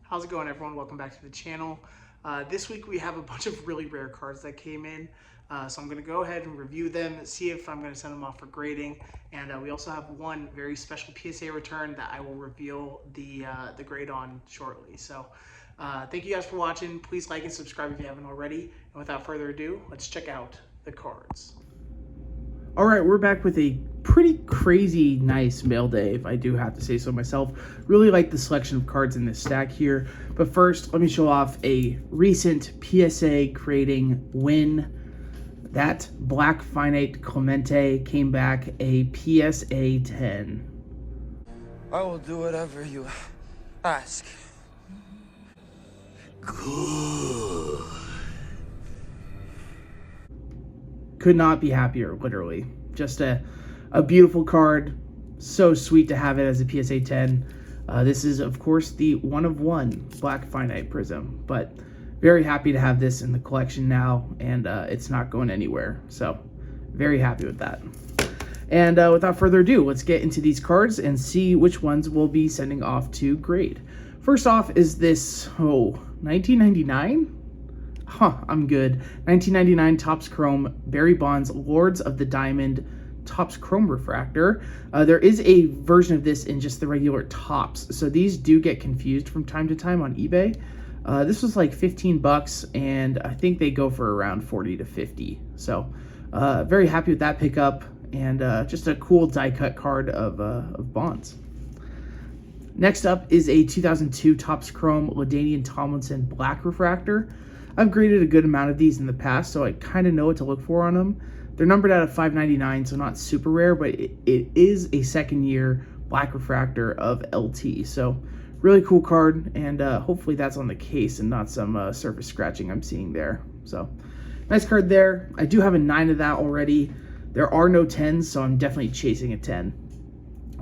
How's it going, everyone? Welcome back to the channel. This week we have a bunch of really rare cards that came in, so I'm going to go ahead and review them, see if I'm going to send them off for grading, and we also have one very special PSA return that I will reveal the grade on shortly. So thank you guys for watching. Please like and subscribe if you haven't already, and without further ado, let's check out the cards. All right, we're back with a pretty crazy nice mail day, if I do have to say so myself. Really like the selection of cards in this stack here. But first, let me show off a recent PSA grading win. That Black Finite Clemente came back a PSA 10. I will do whatever you ask. Good. Could not be happier, literally. Just a beautiful card. So sweet to have it as a PSA 10. This is, of course, the 1/1 Black Finite Prism, but very happy to have this in the collection now, and it's not going anywhere. So very happy with that. And without further ado, let's get into these cards and see which ones we'll be sending off to grade. First off is this, 1999? Huh, I'm good. 1999 Topps Chrome Barry Bonds Lords of the Diamond Topps Chrome Refractor. There is a version of this in just the regular Topps, so these do get confused from time to time on eBay. This was like 15 bucks, and I think they go for around 40 to 50. So very happy with that pickup, and just a cool die cut card of Bonds. Next up is a 2002 Topps Chrome LaDainian Tomlinson Black Refractor. I've graded a good amount of these in the past, so I kind of know what to look for on them. They're numbered out of 599, so not super rare, but it is a second year Black Refractor of LT. So really cool card, and hopefully that's on the case and not some surface scratching I'm seeing there. So nice card there. I do have a 9 of that already. There are no 10s, so I'm definitely chasing a 10.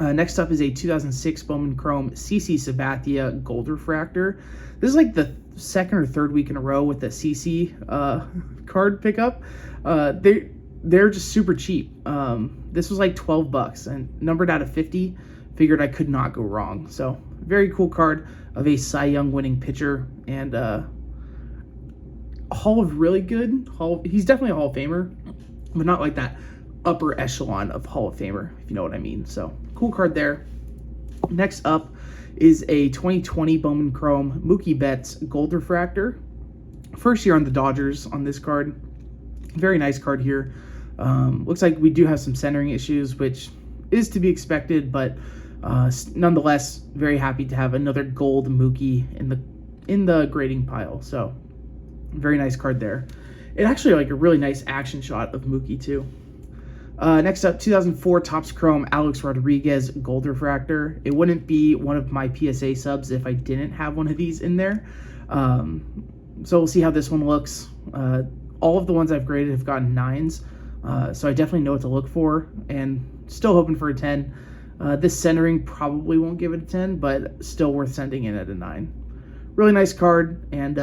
Next up is a 2006 Bowman Chrome CC Sabathia Gold Refractor. This is like the second or third week in a row with the CC card pickup. They're just super cheap. This was like 12 bucks and numbered out of 50. Figured I could not go wrong. So very cool card of a Cy Young winning pitcher, and Hall of really good. He's definitely a Hall of Famer, but not like that upper echelon of Hall of Famer, if you know what I mean. So cool card there. Next up is a 2020 Bowman Chrome Mookie Betts Gold Refractor. First year on the Dodgers on this card. Very nice card here. Looks like we do have some centering issues, which is to be expected, but nonetheless, very happy to have another gold Mookie in the grading pile. So very nice card there. It actually like a really nice action shot of Mookie too. Next up, 2004 Topps Chrome Alex Rodriguez Gold Refractor. It wouldn't be one of my PSA subs if I didn't have one of these in there. So we'll see how this one looks. All of the ones I've graded have gotten 9s, so I definitely know what to look for, and still hoping for a 10. This centering probably won't give it a 10, but still worth sending in at a 9. Really nice card, and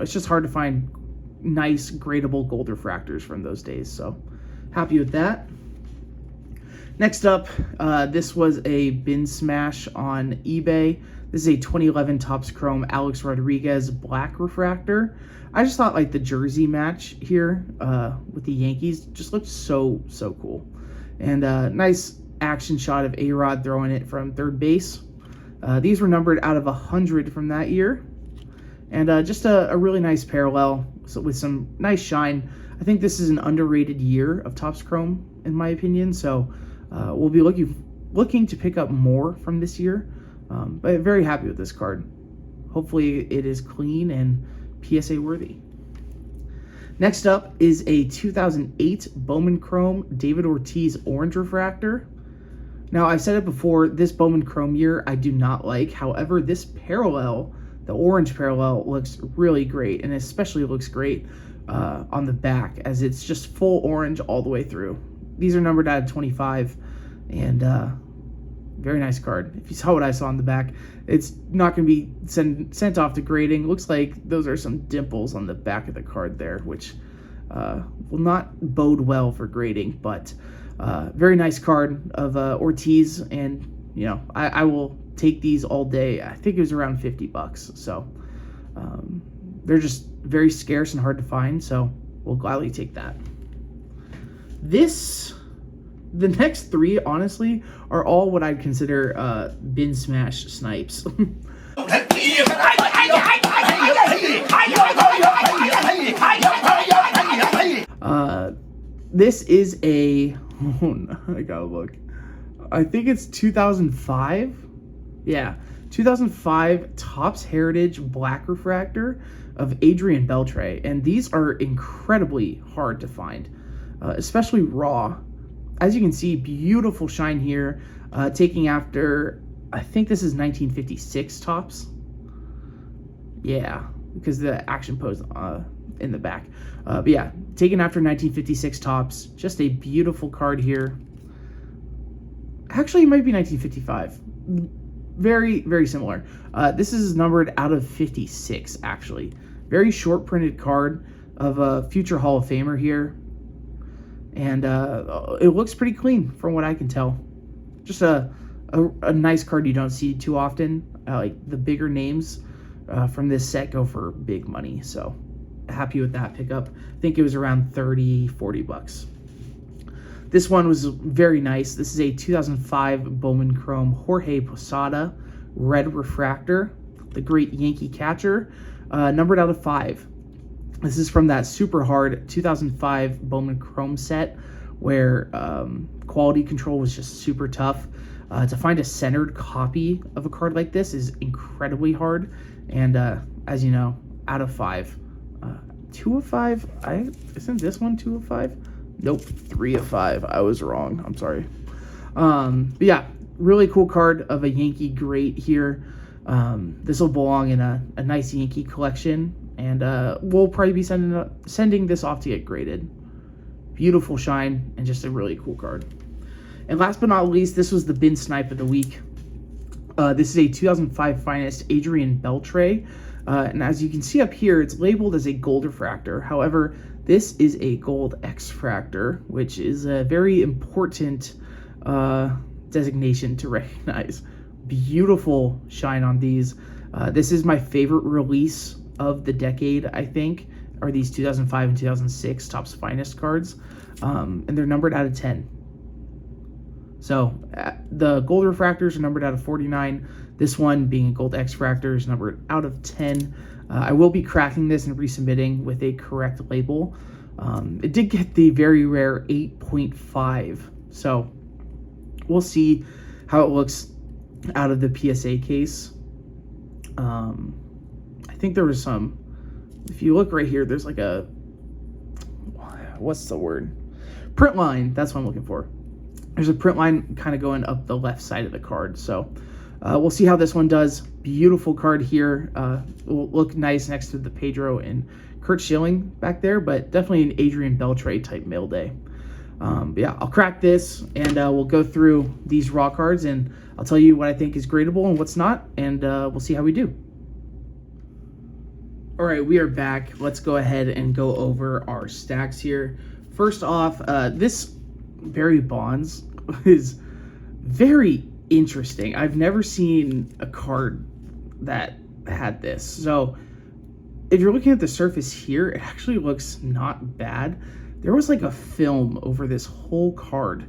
it's just hard to find nice gradable gold refractors from those days, so happy with that. Next up, this was a bin smash on eBay. This is a 2011 Topps Chrome Alex Rodriguez Black Refractor. I just thought like the jersey match here with the Yankees just looked so cool. And nice action shot of A-Rod throwing it from third base. These were numbered out of 100 from that year. And just a really nice parallel, so with some nice shine. I think this is an underrated year of Topps Chrome, in my opinion, so we'll be looking to pick up more from this year, but very happy with this card. Hopefully it is clean and PSA worthy. Next up is a 2008 Bowman Chrome David Ortiz Orange Refractor. Now, I've said it before, this Bowman Chrome year I do not like. However, this parallel, the orange parallel, looks really great, and especially looks great on the back, as it's just full orange all the way through. These are numbered out of 25, and very nice card. If you saw what I saw on the back, it's not going to be sent off to grading. Looks like those are some dimples on the back of the card there, which will not bode well for grading, but very nice card of Ortiz, and I will take these all day. I think it was around $50. So they're just very scarce and hard to find. So we'll gladly take that. The next three, honestly, are all what I'd consider bin smash snipes. This is a, oh no, I gotta look. I think it's 2005. Yeah, 2005 Topps Heritage Black Refractor of Adrian Beltre. And these are incredibly hard to find, especially raw. As you can see, beautiful shine here, taking after, I think this is 1956 Topps. Yeah, because the action pose in the back. But yeah, taken after 1956 Topps. Just a beautiful card here. Actually, it might be 1955. Very, very similar. This is numbered out of 56, actually. Very short printed card of a future Hall of Famer here. And it looks pretty clean from what I can tell. Just a nice card you don't see too often. Like the bigger names from this set go for big money. So happy with that pickup. I think it was around $30-40. This one was very nice. This is a 2005 Bowman Chrome Jorge Posada Red Refractor, the great Yankee catcher, numbered out of 5. This is from that super hard 2005 Bowman Chrome set where quality control was just super tough. To find a centered copy of a card like this is incredibly hard. And as you know, out of 5. 2 of 5? Isn't this one 2 of 5? Nope, 3 of 5. I was wrong. I'm sorry. But yeah, really cool card of a Yankee great here. This will belong in a nice Yankee collection. And we'll probably be sending this off to get graded. Beautiful shine and just a really cool card. And last but not least, this was the bin snipe of the week. This is a 2005 Finest Adrian Beltre. And as you can see up here, it's labeled as a gold refractor. However, this is a gold Xfractor, which is a very important designation to recognize. Beautiful shine on these. This is my favorite release of the decade, I think, are these 2005 and 2006 Topps Finest cards. And they're numbered out of 10. So the gold refractors are numbered out of 49. This one, being a gold Xfractor, is numbered out of 10. I will be cracking this and resubmitting with a correct label. It did get the very rare 8.5. So we'll see how it looks out of the PSA case. I think there was some, if you look right here, there's like a, what's the word? Print line. That's what I'm looking for. There's a print line kind of going up the left side of the card. So we'll see how this one does. Beautiful card here. Will look nice next to the Pedro and Kurt Schilling back there, but definitely an Adrian Beltre type mail day. But yeah, I'll crack this and we'll go through these raw cards and I'll tell you what I think is gradable and what's not, and we'll see how we do. All right, we are back. Let's go ahead and go over our stacks here. First off, this Barry Bonds is very interesting. I've never seen a card that had this. So if you're looking at the surface here, it actually looks not bad. There was like a film over this whole card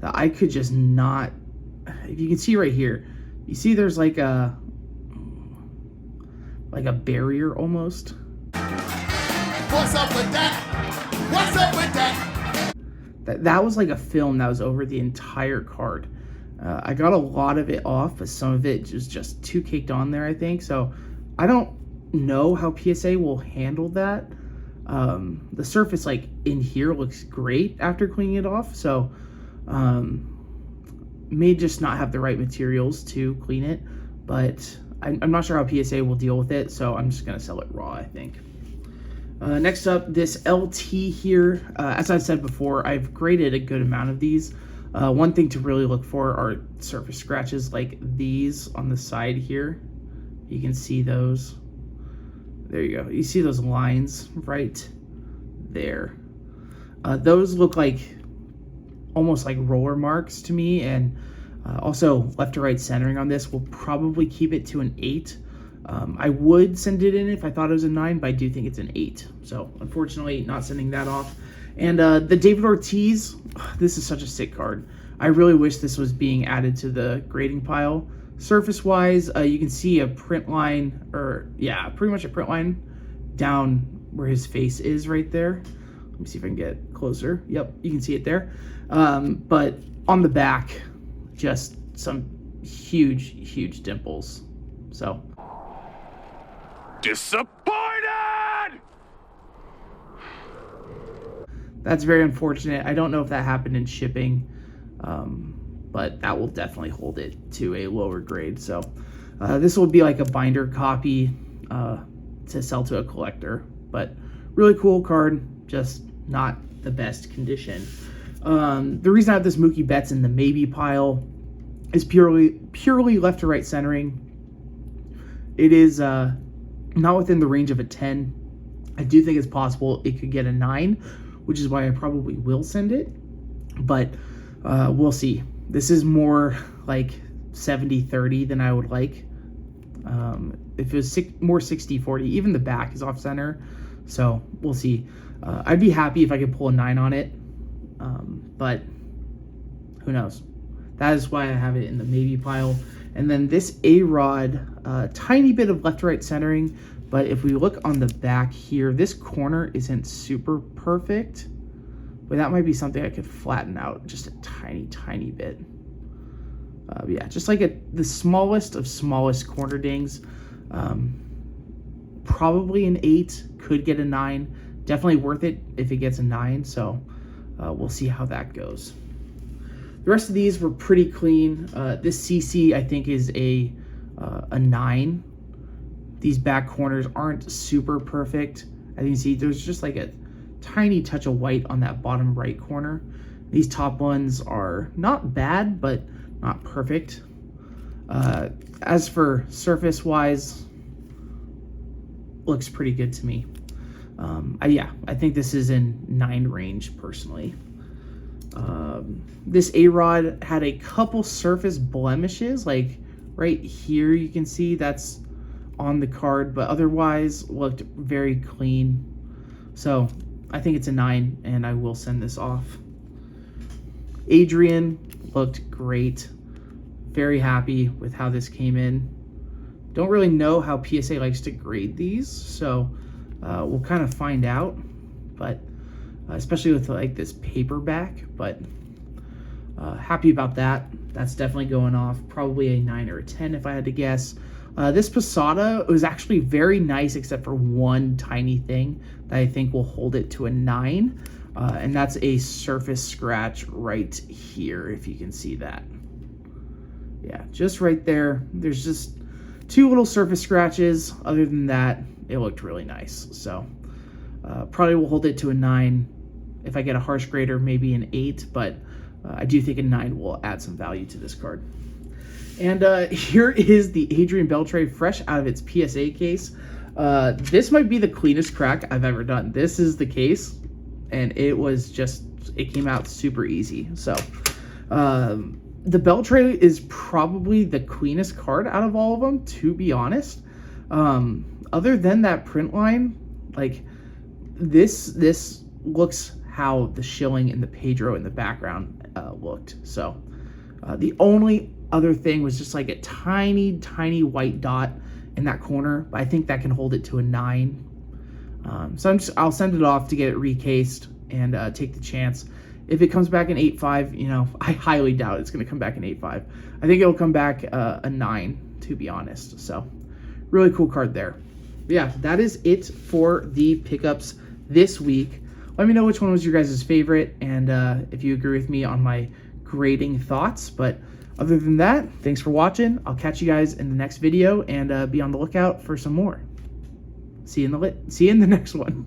that I could just not, if you can see right here, you see there's like a barrier almost. What's up with that? What's up with that? That was like a film that was over the entire card. I got a lot of it off, but some of it was just too caked on there, I think. So I don't know how PSA will handle that. The surface like in here looks great after cleaning it off. So may just not have the right materials to clean it, but I'm not sure how PSA will deal with it. So I'm just going to sell it raw, I think. Next up, this LT here. As I've said before, I've graded a good amount of these. One thing to really look for are surface scratches like these on the side here. You can see those. There you go. You see those lines right there. Those look like almost like roller marks to me, and Also, left to right centering on this will probably keep it to an 8. I would send it in if I thought it was a 9, but I do think it's an 8. So unfortunately, not sending that off. And the David Ortiz, this is such a sick card. I really wish this was being added to the grading pile. Surface-wise, you can see a print line, or yeah, pretty much a print line down where his face is right there. Let me see if I can get closer. Yep, you can see it there. But on the back, just some huge dimples. So Disappointed! that's very unfortunate. I don't know if that happened in shipping, but that will definitely hold it to a lower grade. So this will be like a binder copy to sell to a collector, but really cool card, just not the best condition. The reason I have this Mookie Betts in the maybe pile is purely left to right centering. It is not within the range of a 10. I do think it's possible it could get a 9, which is why I probably will send it, but we'll see. This is more like 70-30 than I would like. If it was more 60-40, even the back is off center, so we'll see. I'd be happy if I could pull a 9 on it, but who knows. That is why I have it in the maybe pile. And then this A-Rod, tiny bit of left to right centering, but if we look on the back here, this corner isn't super perfect, but that might be something I could flatten out just a tiny bit. Yeah, just like the smallest of smallest corner dings. Probably an 8, could get a 9. Definitely worth it if it gets a 9, so we'll see how that goes. The rest of these were pretty clean. This CC, I think, is a 9. These back corners aren't super perfect. As you can see, there's just like a tiny touch of white on that bottom right corner. These top ones are not bad, but not perfect. As for surface-wise, looks pretty good to me. Yeah, I think this is in 9 range, personally. This A-Rod had a couple surface blemishes, like right here you can see that's on the card, but otherwise looked very clean. So I think it's a 9, and I will send this off. Adrian looked great. Very happy with how this came in. Don't really know how PSA likes to grade these, so we'll kind of find out, but especially with like this paperback, but happy about that. That's definitely going off. Probably a 9 or a 10 if I had to guess. This Posada was actually very nice, except for one tiny thing that I think will hold it to a 9, and that's a surface scratch right here, if you can see that. Yeah, just right there. There's just 2 little surface scratches. Other than that, it looked really nice. So probably will hold it to a 9. If I get a harsh grader, maybe an 8, but I do think a 9 will add some value to this card. And here is the Adrian Beltre fresh out of its PSA case. This might be the cleanest crack I've ever done. This is the case, and it came out super easy. So the Beltre is probably the cleanest card out of all of them, to be honest. Other than that print line, like this looks how the Schilling and the Pedro in the background looked. So the only other thing was just like a tiny white dot in that corner, but I think that can hold it to a 9. So I'll send it off to get it recased and take the chance. If it comes back in 8.5, you know, I highly doubt it's going to come back in 8.5. I think it'll come back a 9, to be honest. So really cool card there. But yeah, that is it for the pickups this week. Let me know which one was your guys' favorite, and if you agree with me on my grading thoughts. But other than that, thanks for watching. I'll catch you guys in the next video, and be on the lookout for some more. See you in the next one.